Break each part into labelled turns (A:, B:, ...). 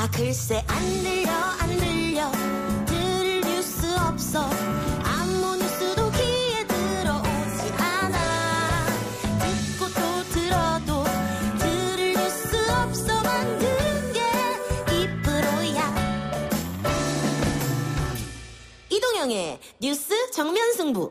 A: 아 글쎄 안 들려 들을 뉴스 없어 아무 뉴스도 귀에 들어오지 않아 듣고 또 들어도 들을 뉴스 없어 만든 게 이 프로야 이동영의 뉴스 정면 승부.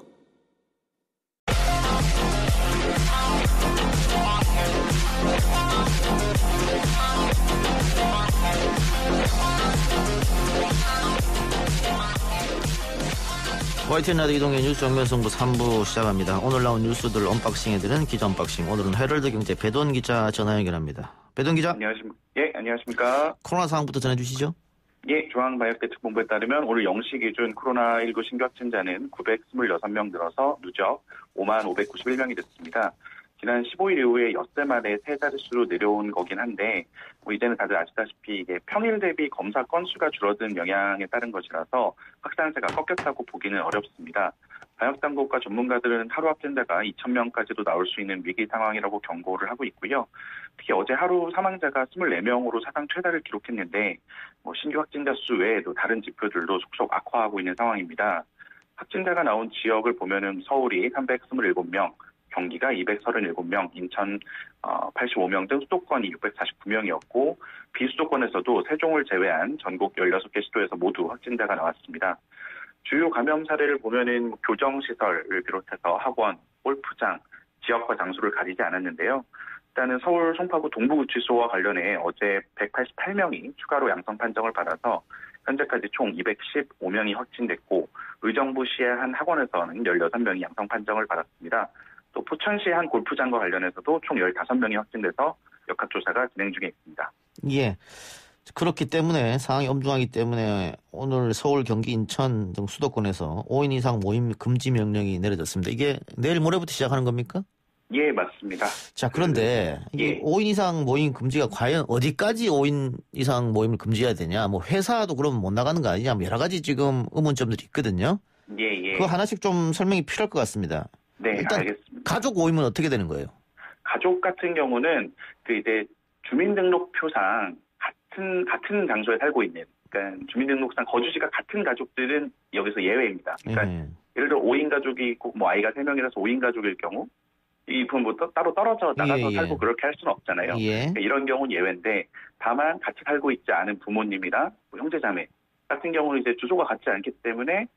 B: YTN 라디오 이동의 뉴스 정면승부 3부 시작합니다. 오늘 나온 뉴스들 언박싱해드리는 기자 언박싱. 오늘은 헤럴드 경제 배돈 기자 전화 연결합니다. 배돈 기자.
C: 안녕하십니까. 예, 안녕하십니까.
B: 코로나 상황부터 전해주시죠.
C: 예, 중앙방역대책본부에 따르면 오늘 0시 기준 코로나19 신규 확진자는 926명 늘어서 누적 5591명이 됐습니다. 지난 15일 이후에 엿새 만에 세 자릿수로 내려온 거긴 한데 이제는 다들 아시다시피 이게 평일 대비 검사 건수가 줄어든 영향에 따른 것이라서 확산세가 꺾였다고 보기는 어렵습니다. 방역당국과 전문가들은 하루 확진자가 2,000명까지도 나올 수 있는 위기 상황이라고 경고를 하고 있고요. 특히 어제 하루 사망자가 24명으로 사상 최다를 기록했는데 신규 확진자 수 외에도 다른 지표들도 속속 악화하고 있는 상황입니다. 확진자가 나온 지역을 보면은 서울이 327명, 경기가 237명, 인천 85명 등 수도권이 649명이었고 비수도권에서도 세종을 제외한 전국 16개 시도에서 모두 확진자가 나왔습니다. 주요 감염 사례를 보면은 교정시설을 비롯해서 학원, 골프장, 지역과 장소를 가리지 않았는데요. 일단은 서울 송파구 동부구치소와 관련해 어제 188명이 추가로 양성 판정을 받아서 현재까지 총 215명이 확진됐고 의정부시의 한 학원에서는 16명이 양성 판정을 받았습니다. 또 포천시의 한 골프장과 관련해서도 총 15명이 확진돼서 역학조사가 진행 중에 있습니다.
B: 예. 그렇기 때문에 상황이 엄중하기 때문에 오늘 서울, 경기, 인천 등 수도권에서 5인 이상 모임 금지 명령이 내려졌습니다. 이게 내일 모레부터 시작하는 겁니까?
C: 예, 맞습니다.
B: 자, 그런데 이게 5인 이상 모임 금지가 과연 어디까지 5인 이상 모임을 금지해야 되냐? 뭐 회사도 그러면 못 나가는 거 아니냐? 뭐 여러 가지 지금 의문점들이 있거든요.
C: 예.
B: 그거 하나씩 좀 설명이 필요할 것 같습니다.
C: 네,
B: 일단
C: 알겠습니다.
B: 가족 모임은 어떻게 되는 거예요?
C: 가족 같은 경우는 이제 주민등록표상 같은 장소에 살고 있는, 그러니까 주민등록상 거주지가 같은 가족들은 여기서 예외입니다. 그러니까 예를 들어 5인 가족이 있고 뭐 아이가 3명이라서 5인 가족일 경우 이 부분부터 따로 떨어져 나가서 살고 그렇게 할 수는 없잖아요. 그러니까 이런 경우는 예외인데 다만 같이 살고 있지 않은 부모님이나 뭐 형제자매 같은 경우는 이제 주소가 같지 않기 때문에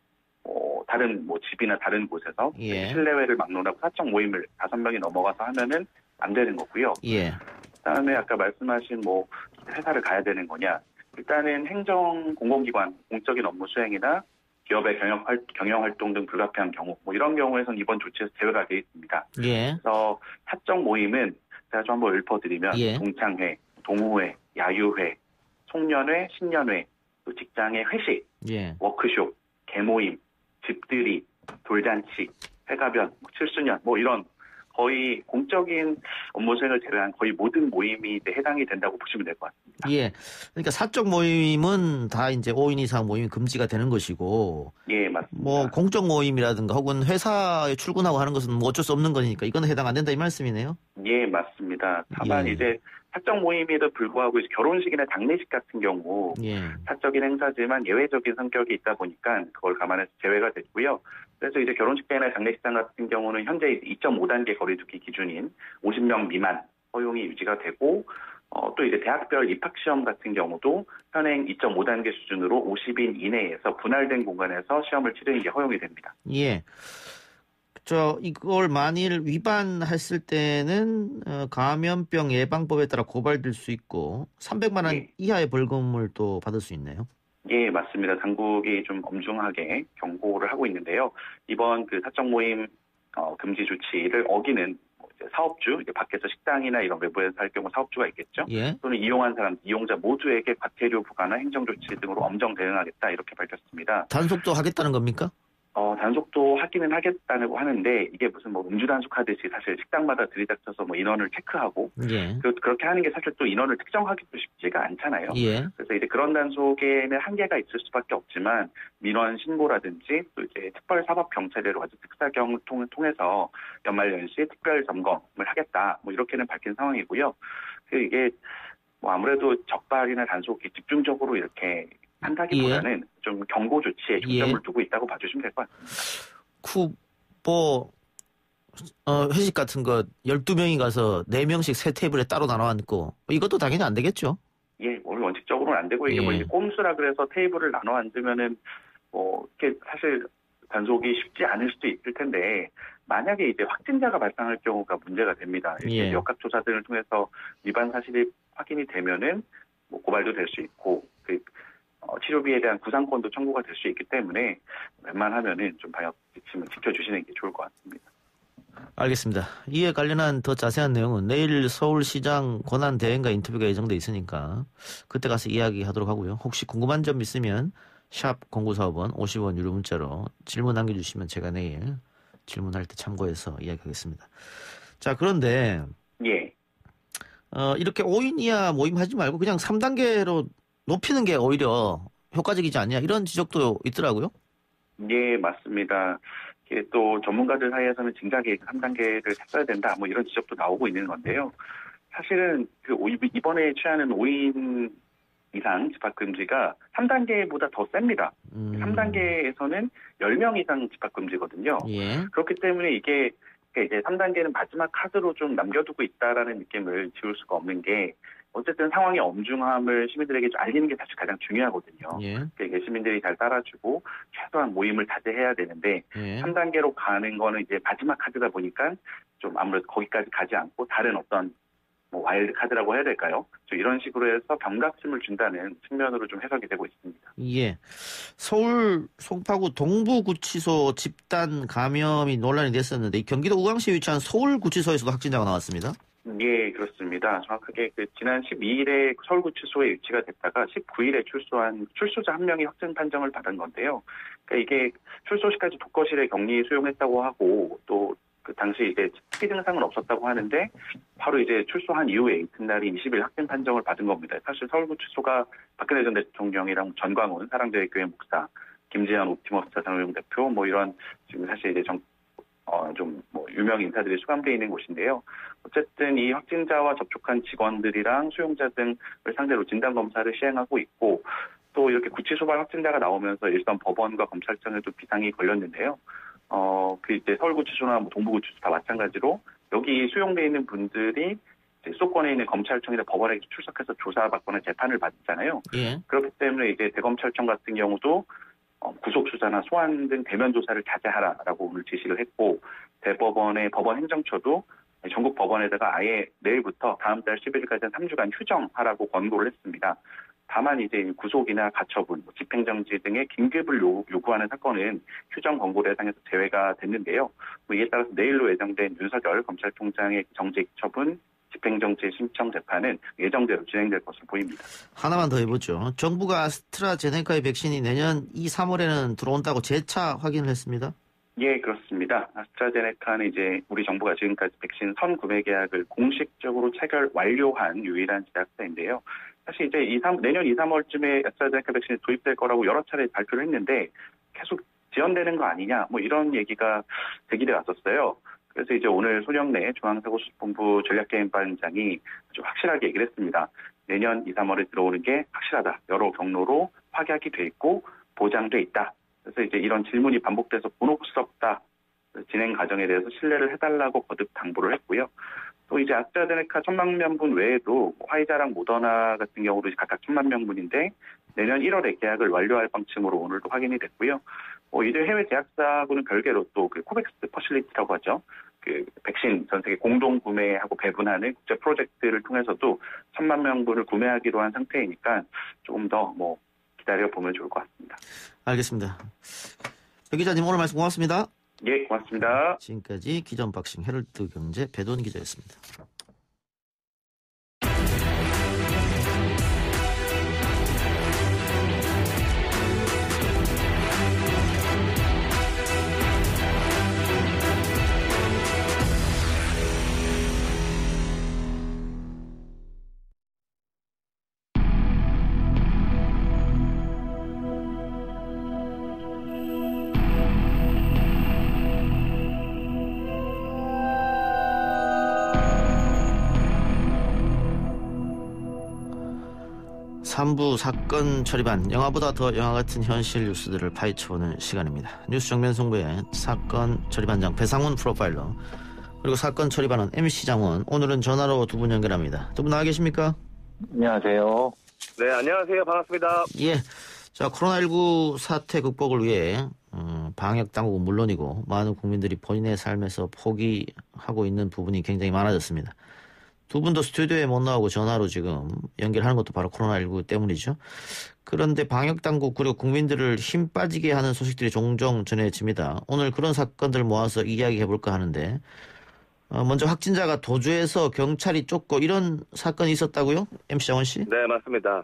C: 다른 뭐 집이나 다른 곳에서 실내외를 막론하고 사적 모임을 5명이 넘어가서 하면은 안 되는 거고요. 그다음에 아까 말씀하신 뭐 회사를 가야 되는 거냐? 일단은 행정 공공기관 공적인 업무 수행이나 기업의 경영 활동 등 불가피한 경우 뭐 이런 경우에서는 이번 조치에서 제외가 되어 있습니다. 그래서 사적 모임은 제가 좀 한번 읊어드리면 동창회, 동호회, 야유회, 송년회, 신년회, 또 직장의 회식, 워크숍, 개모임, 집들이, 돌잔치, 회가변, 칠수년 뭐 이런 거의 공적인 업무 수행을 제외한 거의 모든 모임이 이제 해당이 된다고 보시면 될 것 같습니다.
B: 예. 그러니까 사적 모임은 다 이제 5인 이상 모임이 금지가 되는 것이고.
C: 예, 맞습니다.
B: 뭐 공적 모임이라든가 혹은 회사에 출근하고 하는 것은 뭐 어쩔 수 없는 거니까 이거는 해당 안 된다 이 말씀이네요.
C: 예, 맞습니다. 다만 이제 사적 모임에도 불구하고 이제 결혼식이나 장례식 같은 경우 사적인 행사지만 예외적인 성격이 있다 보니까 그걸 감안해서 제외가 됐고요. 그래서 이제 결혼식장이나 장례식장 같은 경우는 현재 2.5단계 거리두기 기준인 50명 미만 허용이 유지가 되고 또 이제 대학별 입학시험 같은 경우도 현행 2.5단계 수준으로 50인 이내에서 분할된 공간에서 시험을 치르는 게 허용이 됩니다.
B: 예. 이걸 만일 위반했을 때는 감염병 예방법에 따라 고발될 수 있고 300만 원 이하의 벌금을 또 받을 수 있네요.
C: 예, 맞습니다. 당국이 좀 엄중하게 경고를 하고 있는데요. 이번 그 사적 모임 금지 조치를 어기는 사업주, 밖에서 식당이나 이런 외부에서 할 경우 사업주가 있겠죠. 또는 이용한 사람, 이용자 모두에게 과태료 부과나 행정조치 등으로 엄정 대응하겠다 이렇게 밝혔습니다.
B: 단속도 하겠다는 겁니까?
C: 단속도 하기는 하겠다고 하는데 이게 무슨 뭐 음주 단속하듯이 사실 식당마다 들이닥쳐서 뭐 인원을 체크하고 그렇게 하는 게 사실 또 인원을 특정하기도 쉽지가 않잖아요. 그래서 이제 그런 단속에는 한계가 있을 수밖에 없지만 민원 신고라든지 또 이제 특별사법경찰대로 아주 특사경을 통해서 연말연시 특별 점검을 하겠다 뭐 이렇게는 밝힌 상황이고요. 이게 뭐 아무래도 적발이나 단속이 집중적으로 이렇게 한다기보다는 좀 경고 조치에 중점을 두고 있다고 봐주시면 될 것 같습니다.
B: 회식 같은 거 12명이 가서 4명씩 세 테이블에 따로 나눠 앉고 이것도 당연히 안 되겠죠?
C: 예, 오늘 원칙적으로는 안 되고 이게 뭐 이제 꼼수라 그래서 테이블을 나눠 앉으면은 이게 사실 단속이 쉽지 않을 수도 있을 텐데 만약에 이제 확진자가 발생할 경우가 문제가 됩니다. 이렇게 역학조사 등을 통해서 위반 사실이 확인이 되면은 뭐 고발도 될 수 있고 치료비에 대한 구상권도 청구가 될 수 있기 때문에 웬만하면은 좀 방역 지침을 지켜주시는 게 좋을 것 같습니다.
B: 알겠습니다. 이에 관련한 더 자세한 내용은 내일 서울시장 권한대행과 인터뷰가 예정돼 있으니까 그때 가서 이야기하도록 하고요. 혹시 궁금한 점 있으면 샵 0945번 50원 유료 문자로 질문 남겨주시면 제가 내일 질문할 때 참고해서 이야기하겠습니다. 자, 그런데 이렇게 5인 이하 모임하지 말고 그냥 3단계로 높이는 게 오히려 효과적이지 않냐 이런 지적도 있더라고요.
C: 예, 맞습니다. 또 전문가들 사이에서는 징자계획 3단계를 했어야 된다 뭐 이런 지적도 나오고 있는 건데요. 사실은 이번에 취하는 5인 이상 집합금지가 3단계보다 더 셉니다. 3단계에서는 10명 이상 집합금지거든요. 그렇기 때문에 이게 이제 3단계는 마지막 카드로 좀 남겨두고 있다라는 느낌을 지울 수가 없는 게 어쨌든 상황의 엄중함을 시민들에게 좀 알리는 게 사실 가장 중요하거든요. 그러니까 시민들이 잘 따라주고 최소한 모임을 자제해야 되는데 3단계로 가는 거는 이제 마지막 카드다 보니까 좀 아무래도 거기까지 가지 않고 다른 어떤 뭐 와일드 카드라고 해야 될까요? 이런 식으로 해서 경각심을 준다는 측면으로 좀 해석이 되고 있습니다.
B: 서울 송파구 동부구치소 집단 감염이 논란이 됐었는데 경기도 우광시에 위치한 서울구치소에서도 확진자가 나왔습니다.
C: 예, 그렇습니다. 정확하게 지난 12일에 서울구치소에 유치가 됐다가 19일에 출소자 한 명이 확진 판정을 받은 건데요. 그러니까 이게 출소 시까지 독거실에 격리 수용했다고 하고 또 그 당시 이제 특이 증상은 없었다고 하는데 바로 이제 출소한 이후에 이튿날인 20일 확진 판정을 받은 겁니다. 사실 서울구치소가 박근혜 전 대통령이랑 전광훈 사랑제일교회 목사, 김재현 옵티머스 자산운용 대표 뭐 이런 지금 사실 이제 좀 뭐 유명 인사들이 수감되어 있는 곳인데요. 어쨌든 이 확진자와 접촉한 직원들이랑 수용자 등을 상대로 진단 검사를 시행하고 있고 또 이렇게 구치소발 확진자가 나오면서 일선 법원과 검찰청에도 비상이 걸렸는데요. 이제 서울구치소나 뭐 동부구치소 다 마찬가지로 여기 수용되어 있는 분들이 이제 수도권에 있는 검찰청이나 법원에 출석해서 조사받거나 재판을 받잖아요. 그렇기 때문에 이제 대검찰청 같은 경우도 구속수사나 소환 등 대면 조사를 자제하라라고 오늘 지시를 했고 대법원의 법원 행정처도 전국 법원에다가 아예 내일부터 다음 달 11일까지 3주간 휴정하라고 권고를 했습니다. 다만 이제 구속이나 가처분, 집행정지 등의 긴급을 요구하는 사건은 휴정 권고 대상에서 제외가 됐는데요. 이에 따라서 내일로 예정된 윤석열 검찰총장의 정직 처분, 집행정지 신청 재판은 예정대로 진행될 것으로 보입니다.
B: 하나만 더 해보죠. 정부가 아스트라제네카의 백신이 내년 2, 3월에는 들어온다고 재차 확인을 했습니다. 예,
C: 그렇습니다. 아스트라제네카는 이제 우리 정부가 지금까지 백신 선구매 계약을 공식적으로 체결 완료한 유일한 제약사인데요. 사실 이제 내년 2, 3월쯤에 아스트라제네카 백신이 도입될 거라고 여러 차례 발표를 했는데 계속 지연되는 거 아니냐 뭐 이런 얘기가 제기돼 왔었어요. 그래서 이제 오늘 손영래 중앙사고수습본부 전략개입반장이 아주 확실하게 얘기를 했습니다. 내년 2, 3월에 들어오는 게 확실하다. 여러 경로로 확약이 돼 있고 보장돼 있다. 그래서 이제 이런 질문이 반복돼서 곤혹스럽다. 진행 과정에 대해서 신뢰를 해달라고 거듭 당부를 했고요. 또 이제 아스트라제네카 1,000만 명분 외에도 화이자랑 모더나 같은 경우도 각각 1,000만 명분인데 내년 1월에 계약을 완료할 방침으로 오늘도 확인이 됐고요. 이제 해외 제약사하고는 별개로 또 그 코백스 퍼실리티라고 하죠. 그 백신 전 세계 공동 구매하고 배분하는 국제 프로젝트를 통해서도 1,000만 명분을 구매하기로 한 상태이니까 조금 더 기다려 보면 좋을 것 같습니다.
B: 알겠습니다. 배 기자님 오늘 말씀 고맙습니다.
C: 예, 고맙습니다.
B: 지금까지 기자 언박싱 헤럴드 경제 배도원 기자였습니다. 3부 사건 처리반, 영화보다 더 영화 같은 현실 뉴스들을 파헤쳐보는 시간입니다. 뉴스 정면 승부의 사건 처리반장 배상훈 프로파일러, 그리고 사건 처리반은 MC 장원. 오늘은 전화로 두 분 연결합니다. 두 분 나와 계십니까?
D: 안녕하세요.
E: 네, 안녕하세요. 반갑습니다.
B: 예. 자, 코로나19 사태 극복을 위해 방역 당국은 물론이고 많은 국민들이 본인의 삶에서 포기하고 있는 부분이 굉장히 많아졌습니다. 두 분도 스튜디오에 못 나오고 전화로 지금 연결하는 것도 바로 코로나19 때문이죠. 그런데 방역 당국 그리고 국민들을 힘 빠지게 하는 소식들이 종종 전해집니다. 오늘 그런 사건들 모아서 이야기해 볼까 하는데, 먼저 확진자가 도주해서 경찰이 쫓고 이런 사건이 있었다고요? MC 장원 씨?
E: 네, 맞습니다.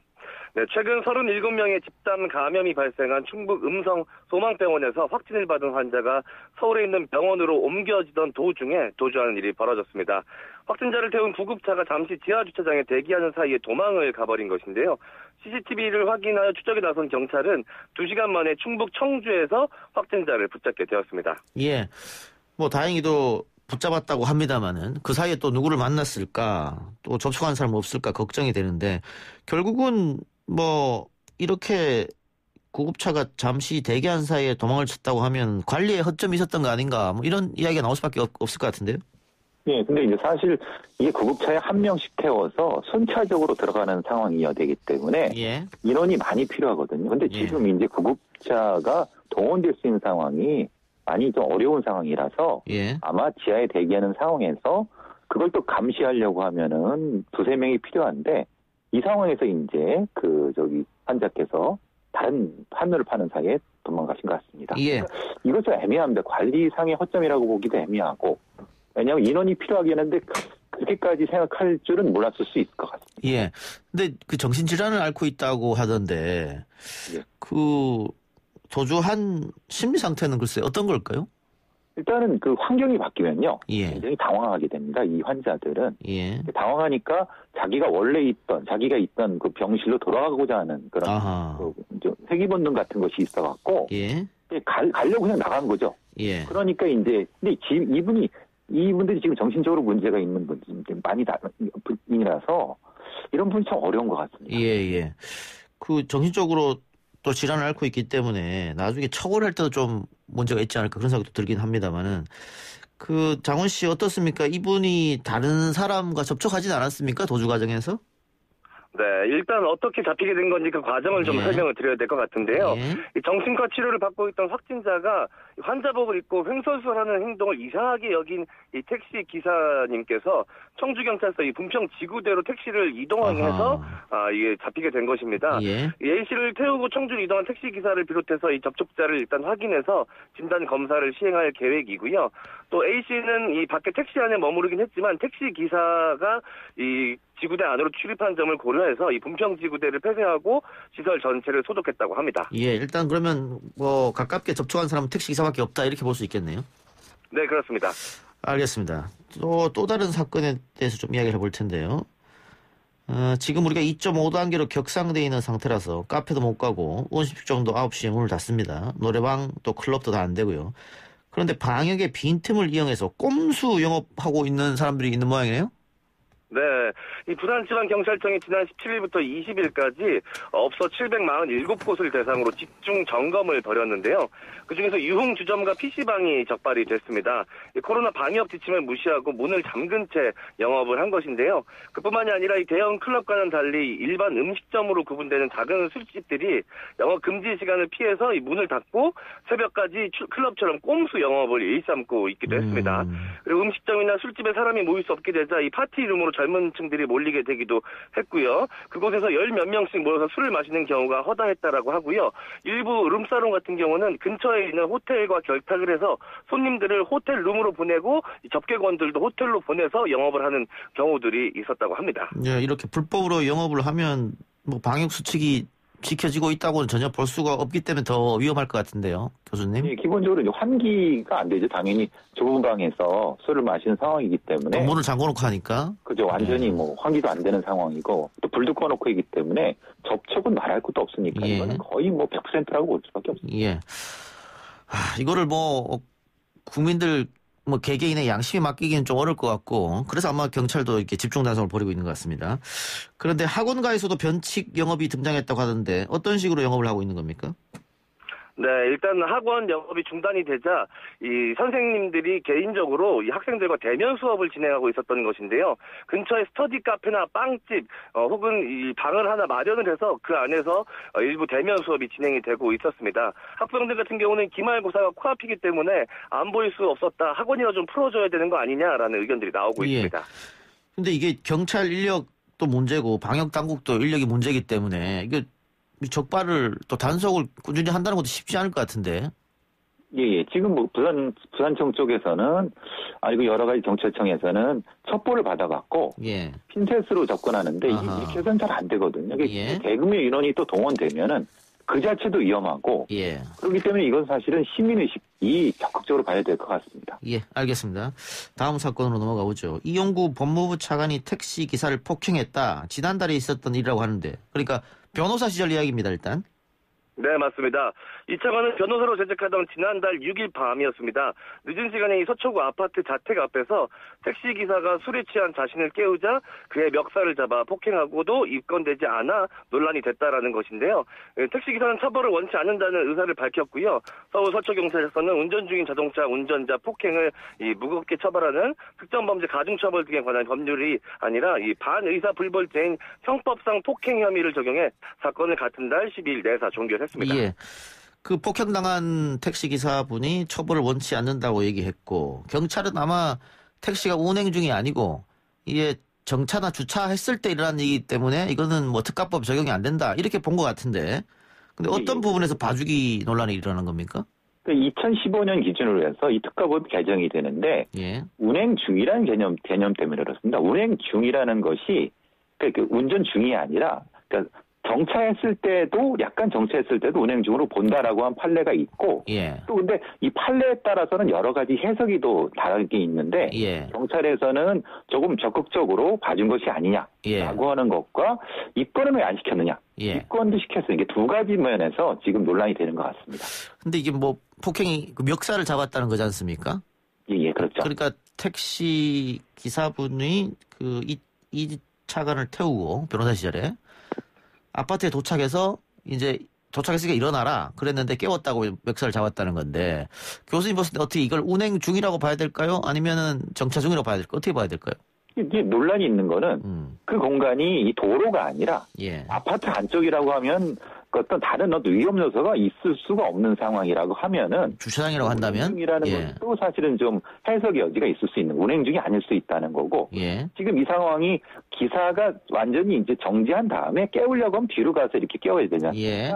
E: 네, 최근 37명의 집단 감염이 발생한 충북 음성 소망병원에서 확진을 받은 환자가 서울에 있는 병원으로 옮겨지던 도중에 도주하는 일이 벌어졌습니다. 확진자를 태운 구급차가 잠시 지하주차장에 대기하는 사이에 도망을 가버린 것인데요. CCTV를 확인하여 추적에 나선 경찰은 2시간 만에 충북 청주에서 확진자를 붙잡게 되었습니다.
B: 예. 뭐 다행히도 붙잡았다고 합니다만은 그 사이에 또 누구를 만났을까, 또 접촉한 사람 없을까 걱정이 되는데, 결국은 뭐 이렇게 구급차가 잠시 대기한 사이에 도망을 쳤다고 하면 관리에 허점이 있었던 거 아닌가, 뭐 이런 이야기가 나올 수밖에 없을 것 같은데요.
D: 예, 근데 이제 사실 이게 구급차에 한 명씩 태워서 순차적으로 들어가는 상황이어야 되기 때문에
B: 예.
D: 인원이 많이 필요하거든요. 근데 지금 이제 구급차가 동원될 수 있는 상황이 많이 좀 어려운 상황이라서
B: 예.
D: 아마 지하에 대기하는 상황에서 그걸 또 감시하려고 하면은 2-3명이 필요한데, 이 상황에서 이제 환자께서 다른 판매를 파는 사이에 도망가신 것 같습니다.
B: 예.
D: 그러니까 이것 좀 애매합니다. 관리상의 허점이라고 보기도 애매하고, 왜냐하면 인원이 필요하긴 한데 그렇게까지 생각할 줄은 몰랐을 수 있을 것 같습니다.
B: 예. 근데 그 정신질환을 앓고 있다고 하던데,
D: 예.
B: 그 도주한 심리 상태는 글쎄 어떤 걸까요?
D: 일단은 그 환경이 바뀌면요,
B: 예.
D: 굉장히 당황하게 됩니다. 이 환자들은.
B: 예.
D: 당황하니까 자기가 있던 그 병실로 돌아가고자 하는 그런 회귀 본능 같은 것이 있어갖고,
B: 예.
D: 가려고 그냥 나간 거죠.
B: 예.
D: 그러니까 이제 근데 이분들이 지금 정신적으로 문제가 있는 분들이 많이 분이라서 이런 분이 참 어려운 것 같습니다.
B: 예. 그 정신적으로 또 질환을 앓고 있기 때문에 나중에 처벌할 때도 좀 문제가 있지 않을까 그런 생각도 들긴 합니다만은, 그 장원 씨 어떻습니까? 이분이 다른 사람과 접촉하진 않았습니까? 도주 과정에서?
E: 네, 일단 어떻게 잡히게 된 건지 그 과정을 좀
B: 예.
E: 설명을 드려야 될 것 같은데요.
B: 예.
E: 이 정신과 치료를 받고 있던 확진자가 환자복을 입고 횡설수설하는 행동을 이상하게 여긴 이 택시 기사님께서 청주경찰서 이 분평 지구대로 택시를 이동해서 이게 잡히게 된 것입니다.
B: 예.
E: A 씨를 태우고 청주로 이동한 택시 기사를 비롯해서 이 접촉자를 일단 확인해서 진단 검사를 시행할 계획이고요. 또 A 씨는 이 밖에 택시 안에 머무르긴 했지만 택시 기사가 이 지구대 안으로 출입한 점을 고려해서 이 분평 지구대를 폐쇄하고 시설 전체를 소독했다고 합니다.
B: 예, 일단 그러면 뭐 가깝게 접촉한 사람은 택시 기사밖에 없다 이렇게 볼 수 있겠네요.
E: 네, 그렇습니다.
B: 알겠습니다. 또 다른 사건에 대해서 좀 이야기를 해볼 텐데요. 지금 우리가 2.5단계로 격상되어 있는 상태라서 카페도 못 가고 온식점도 9시에 문을 닫습니다. 노래방 또 클럽도 다 안 되고요. 그런데 방역의 빈틈을 이용해서 꼼수 영업하고 있는 사람들이 있는 모양이에요?
E: 네, 이 부산지방경찰청이 지난 17일부터 20일까지 업소 747곳을 대상으로 집중 점검을 벌였는데요. 그중에서 유흥주점과 PC방이 적발이 됐습니다. 코로나 방역 지침을 무시하고 문을 잠근 채 영업을 한 것인데요. 그뿐만이 아니라 이 대형 클럽과는 달리 일반 음식점으로 구분되는 작은 술집들이 영업 금지 시간을 피해서 이 문을 닫고 새벽까지 클럽처럼 꼼수 영업을 일삼고 있기도 했습니다. 그리고 음식점이나 술집에 사람이 모일 수 없게 되자 이 파티룸으로 젊은 층들이 몰리게 되기도 했고요. 그곳에서 몇 명씩 모여서 술을 마시는 경우가 허다했다라고 하고요. 일부 룸사롱 같은 경우는 근처에 있는 호텔과 결탁을 해서 손님들을 호텔 룸으로 보내고 접객원들도 호텔로 보내서 영업을 하는 경우들이 있었다고 합니다.
B: 네, 이렇게 불법으로 영업을 하면 뭐 방역 수칙이 지켜지고 있다고는 전혀 볼 수가 없기 때문에 더 위험할 것 같은데요, 교수님?
D: 예, 기본적으로 이제 환기가 안 되죠. 당연히 좁은 방에서 술을 마시는 상황이기 때문에.
B: 문을 잠궈놓고 하니까.
D: 그죠. 완전히 뭐 환기도 안 되는 상황이고 또 불도 꺼놓고 있기 때문에 접촉은 말할 것도 없으니까
B: 예.
D: 이거는 거의 뭐 100%라고 볼 수밖에 없습니다.
B: 예. 이거를 뭐 국민들 뭐 개개인의 양심에 맡기기는 좀 어려울 것 같고 그래서 아마 경찰도 이렇게 집중 단속을 벌이고 있는 것 같습니다. 그런데 학원가에서도 변칙 영업이 등장했다고 하던데 어떤 식으로 영업을 하고 있는 겁니까?
E: 네, 일단 학원 영업이 중단이 되자 이 선생님들이 개인적으로 이 학생들과 대면 수업을 진행하고 있었던 것인데요. 근처에 스터디 카페나 빵집 혹은 이 방을 하나 마련을 해서 그 안에서 일부 대면 수업이 진행이 되고 있었습니다. 학부형들 같은 경우는 기말고사가 코앞이기 때문에 안 보일 수 없었다. 학원이나 좀 풀어줘야 되는 거 아니냐라는 의견들이 나오고 있습니다.
B: 근데 이게 경찰 인력도 문제고 방역 당국도 인력이 문제이기 때문에 이게 적발을 또 단속을 꾸준히 한다는 것도 쉽지 않을 것 같은데.
D: 예. 지금 뭐 부산청 쪽에서는 아니고 여러 가지 경찰청에서는 첩보를 받아갖고
B: 예.
D: 핀셋으로 접근하는데 이게
B: 아하.
D: 이렇게 해서는 잘 안 되거든요.
B: 예.
D: 대규모의 인원이 또 동원되면은 그 자체도 위험하고
B: 예.
D: 그렇기 때문에 이건 사실은 시민의식이 적극적으로 봐야 될 것 같습니다.
B: 예, 알겠습니다. 다음 사건으로 넘어가 보죠. 이용구 법무부 차관이 택시 기사를 폭행했다. 지난달에 있었던 일이라고 하는데. 그러니까 변호사 시절 이야기입니다, 일단.
E: 네, 맞습니다. 이 차관은 변호사로 재직하던 지난달 6일 밤이었습니다. 늦은 시간에 이 서초구 아파트 자택 앞에서 택시기사가 술에 취한 자신을 깨우자 그의 멱살을 잡아 폭행하고도 입건되지 않아 논란이 됐다라는 것인데요. 택시기사는 처벌을 원치 않는다는 의사를 밝혔고요. 서울 서초경찰서는 운전 중인 자동차 운전자 폭행을 무겁게 처벌하는 특정범죄 가중처벌 등에 관한 법률이 아니라 이 반의사 불벌죄인 형법상 폭행 혐의를 적용해 사건을 같은 달 12일 내사 종결했습니다.
B: 예. 그 폭행당한 택시기사분이 처벌을 원치 않는다고 얘기했고, 경찰은 아마 택시가 운행 중이 아니고, 이게 정차나 주차했을 때 일어난 일이기 때문에 이거는 뭐 특가법 적용이 안 된다. 이렇게 본 것 같은데. 근데 어떤 부분에서 봐주기 논란이 일어나는 겁니까?
D: 2015년 기준으로 해서 이 특가법이 개정이 되는데,
B: 예.
D: 운행 중이라는 개념 때문에 그렇습니다. 운행 중이라는 것이, 그러니까 운전 중이 아니라, 그러니까 정차했을 때도 약간 정차했을 때도 운행 중으로 본다라고 한 판례가 있고
B: 예.
D: 또 근데 이 판례에 따라서는 여러 가지 해석이 또 다르게 있는데
B: 예.
D: 경찰에서는 조금 적극적으로 봐준 것이 아니냐라고
B: 예.
D: 하는 것과 입건을 왜 안 시켰느냐
B: 예.
D: 입건도 시켰어요. 이게 두 가지 면에서 지금 논란이 되는 것 같습니다.
B: 근데 이게 뭐 폭행이 그 멱살을 잡았다는 거지 않습니까?
D: 예, 그렇죠.
B: 그러니까 택시 기사분이 이 차관을 태우고 변호사 시절에 아파트에 도착해서 이제 도착했으니까 일어나라 그랬는데 깨웠다고 멱살을 잡았다는 건데 교수님 봤을 때 어떻게 이걸 운행 중이라고 봐야 될까요? 아니면은 정차 중이라고 봐야 될까요? 어떻게 봐야 될까요?
D: 이게 논란이 있는 거는 그 공간이 이 도로가 아니라
B: 예.
D: 아파트 안쪽이라고 하면 어떤 다른 위험 요소가 있을 수가 없는 상황이라고 하면은
B: 주차장이라고 한다면
D: 운행 중이라는
B: 예.
D: 것도 사실은 좀 해석의 여지가 있을 수 있는 운행 중이 아닐 수 있다는 거고
B: 예.
D: 지금 이 상황이 기사가 완전히 이제 정지한 다음에 깨우려고 하면 뒤로 가서 이렇게 깨워야 되지 않습니까?
B: 예.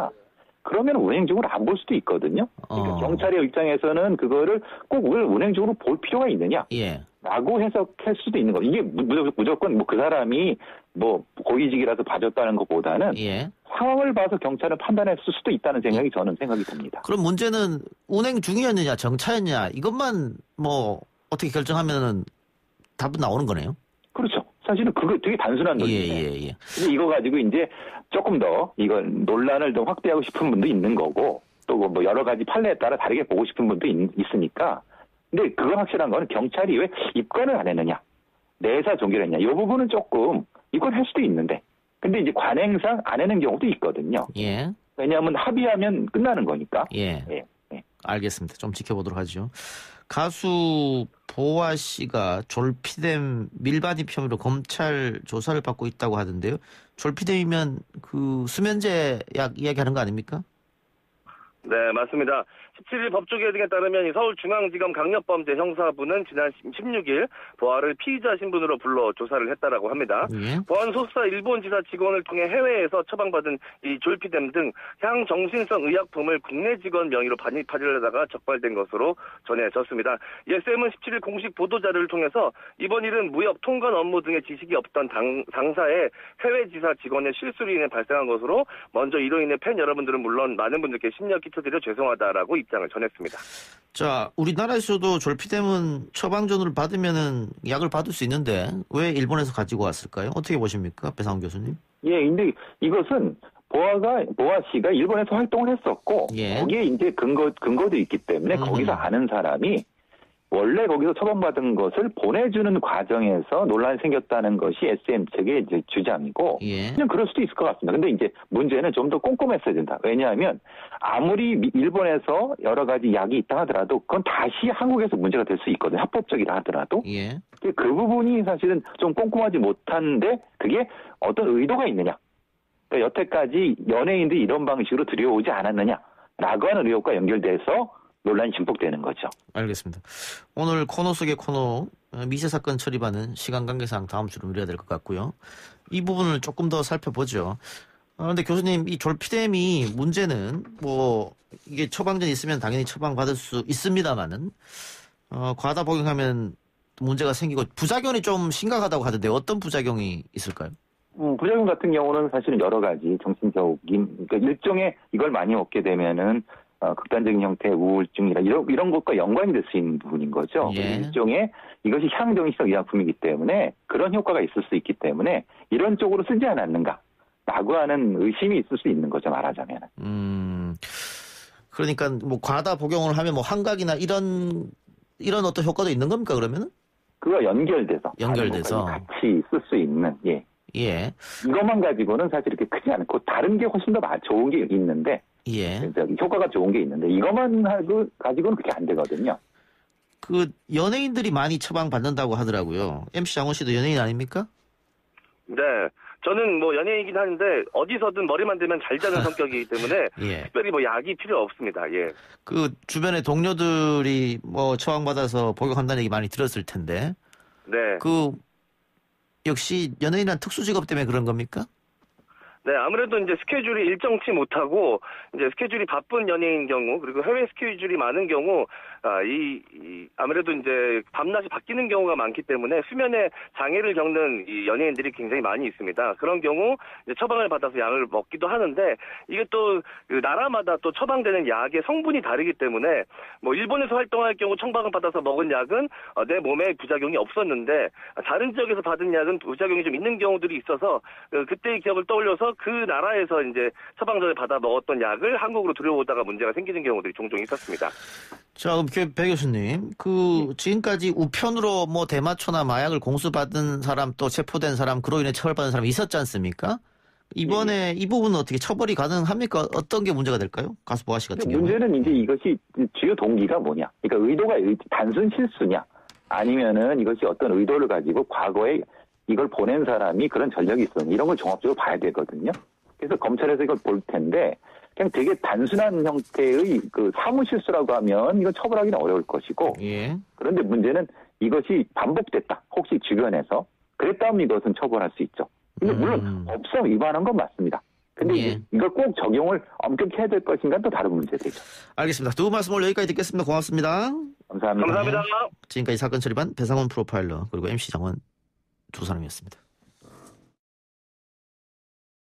D: 그러면 운행 중으로 안 볼 수도 있거든요. 그러니까 경찰의 입장에서는 그거를 꼭 운행 중으로 볼 필요가 있느냐?
B: 예.
D: 라고 해석할 수도 있는 거. 이게 무조건 뭐 그 사람이 뭐 고위직이라서 봐줬다는 것보다는
B: 예.
D: 상황을 봐서 경찰은 판단했을 수도 있다는 생각이 저는 생각이 듭니다.
B: 그럼 문제는 운행 중이었느냐 정차였느냐 이것만 뭐 어떻게 결정하면은 답은 나오는 거네요.
D: 그렇죠. 사실은 그거 되게 단순한 논리인데.
B: 예.
D: 근데 이거 가지고 이제 조금 더 이걸 논란을 좀 확대하고 싶은 분도 있는 거고 또 뭐 여러 가지 판례에 따라 다르게 보고 싶은 분도 있으니까. 근데 그건 확실한 거는 경찰이 왜 입건을 안 했느냐, 내사 종결했냐, 이 부분은 조금 입건할 수도 있는데, 근데 이제 관행상 안 하는 경우도 있거든요.
B: 예.
D: 왜냐하면 합의하면 끝나는 거니까.
B: 예.
D: 예.
B: 알겠습니다. 좀 지켜보도록 하죠. 가수 보아 씨가 졸피뎀 밀반입 혐의로 검찰 조사를 받고 있다고 하던데요. 졸피뎀이면 그 수면제 약 이야기하는 거 아닙니까?
E: 네, 맞습니다. 17일 법조계 등에 따르면 이 서울중앙지검 강력범죄 형사부는 지난 16일 보아를 피의자 신분으로 불러 조사를 했다라고 합니다.
B: 예.
E: 보안 소수사 일본 지사 직원을 통해 해외에서 처방받은 이 졸피뎀 등 향정신성 의약품을 국내 직원 명의로 반입하려다가 적발된 것으로 전해졌습니다. 쌤은 17일 공식 보도자료를 통해서 이번 일은 무역 통관 업무 등의 지식이 없던 당사의 해외 지사 직원의 실수로 인해 발생한 것으로 먼저 이로 인해 팬 여러분들은 물론 많은 분들께 심려 끼쳐드려 죄송하다라고 입장을 전했습니다.
B: 자, 우리나라에서도 졸피뎀은 처방전을 받으면은 약을 받을 수 있는데 왜 일본에서 가지고 왔을까요? 어떻게 보십니까, 배상훈 교수님?
D: 예, 근데 이것은 보아 씨가 일본에서 활동을 했었고
B: 예.
D: 거기에 이제 근거도 있기 때문에 거기서 아는 사람이 원래 거기서 처방받은 것을 보내주는 과정에서 논란이 생겼다는 것이 SM 측의 이제 주장이고,
B: 예.
D: 그냥 그럴 수도 있을 것 같습니다. 근데 이제 문제는 좀 더 꼼꼼했어야 된다. 왜냐하면 아무리 일본에서 여러 가지 약이 있다 하더라도 그건 다시 한국에서 문제가 될 수 있거든요. 합법적이라 하더라도.
B: 예.
D: 그 부분이 사실은 좀 꼼꼼하지 못한데 그게 어떤 의도가 있느냐. 그러니까 여태까지 연예인들이 이런 방식으로 들여오지 않았느냐라고 하는 의혹과 연결돼서 논란이 증폭되는 거죠.
B: 알겠습니다. 오늘 코너 속의 코너 미세 사건 처리반은 시간 관계상 다음 주로 미뤄야 될 것 같고요. 이 부분을 조금 더 살펴보죠. 그런데 교수님, 이 졸피뎀이 문제는 뭐 이게 처방전이 있으면 당연히 처방받을 수 있습니다만은 과다 복용하면 문제가 생기고 부작용이 좀 심각하다고 하던데 어떤 부작용이 있을까요?
D: 부작용 같은 경우는 사실은 여러 가지 정신적인, 그러니까 일종의 이걸 많이 먹게 되면은 극단적인 형태의 우울증이라 이런 것과 연관이 될 수 있는 부분인 거죠.
B: 예.
D: 일종의 이것이 향정신성 의약품이기 때문에 그런 효과가 있을 수 있기 때문에 이런 쪽으로 쓰지 않았는가라고 하는 의심이 있을 수 있는 거죠, 말하자면.
B: 그러니까 뭐 과다 복용을 하면 뭐 환각이나 이런 어떤 효과도 있는 겁니까 그러면은?
D: 그거 연결돼서 같이 쓸 수 있는. 예.
B: 예.
D: 이것만 가지고는 사실 이렇게 크지 않고 다른 게 훨씬 더 좋은 게 있는데.
B: 예.
D: 효과가 좋은 게 있는데 이것만 가지고는 그렇게 안 되거든요.
B: 그 연예인들이 많이 처방받는다고 하더라고요. MC 장원 씨도 연예인 아닙니까?
E: 네. 저는 뭐 연예인이긴 하는데 어디서든 머리만 대면 잘 자는 성격이기 때문에
B: 예.
E: 특별히 뭐 약이 필요 없습니다. 예.
B: 그 주변에 동료들이 뭐 처방받아서 복용한다는 얘기 많이 들었을 텐데.
E: 네.
B: 그 역시 연예인이란 특수 직업 때문에 그런 겁니까?
E: 네, 아무래도 이제 스케줄이 일정치 못하고 이제 스케줄이 바쁜 연예인 경우 그리고 해외 스케줄이 많은 경우 아무래도 이제 밤낮이 바뀌는 경우가 많기 때문에 수면에 장애를 겪는 이 연예인들이 굉장히 많이 있습니다. 그런 경우 이제 처방을 받아서 약을 먹기도 하는데 이게 또 그 나라마다 또 처방되는 약의 성분이 다르기 때문에 뭐 일본에서 활동할 경우 처방을 받아서 먹은 약은 내 몸에 부작용이 없었는데 다른 지역에서 받은 약은 부작용이 좀 있는 경우들이 있어서 그때의 기억을 떠올려서 그 나라에서 이제 처방전을 받아 먹었던 약을 한국으로 들여오다가 문제가 생기는 경우들이 종종 있었습니다.
B: 자, 그럼 배 교수님, 지금까지 우편으로 뭐 대마초나 마약을 공수받은 사람 또 체포된 사람, 그로 인해 처벌받은 사람이 있었지 않습니까? 이번에 이 부분은 어떻게 처벌이 가능합니까? 어떤 게 문제가 될까요? 가수 보아 씨 같은 경우.
D: 문제는 이제 이것이 주요 동기가 뭐냐? 그러니까 의도가 단순 실수냐? 아니면은 이것이 어떤 의도를 가지고 과거에 이걸 보낸 사람이 그런 전력이 있었는지 이런 걸 종합적으로 봐야 되거든요. 그래서 검찰에서 이걸 볼 텐데 그냥 되게 단순한 형태의 그 사무실수라고 하면 이건 처벌하기는 어려울 것이고
B: 예.
D: 그런데 문제는 이것이 반복됐다. 혹시 주변에서 그랬다면 이것은 처벌할 수 있죠. 근데 물론 법상 위반한 건 맞습니다. 근데
B: 예.
D: 이걸 꼭 적용을 엄격히 해야 될 것인가 또 다른 문제되죠.
B: 알겠습니다. 두 분 말씀 오늘 여기까지 듣겠습니다. 고맙습니다.
D: 감사합니다.
E: 감사합니다.
B: 지금까지 사건 처리반 배상훈 프로파일러 그리고 MC 장원 두 사람이었습니다.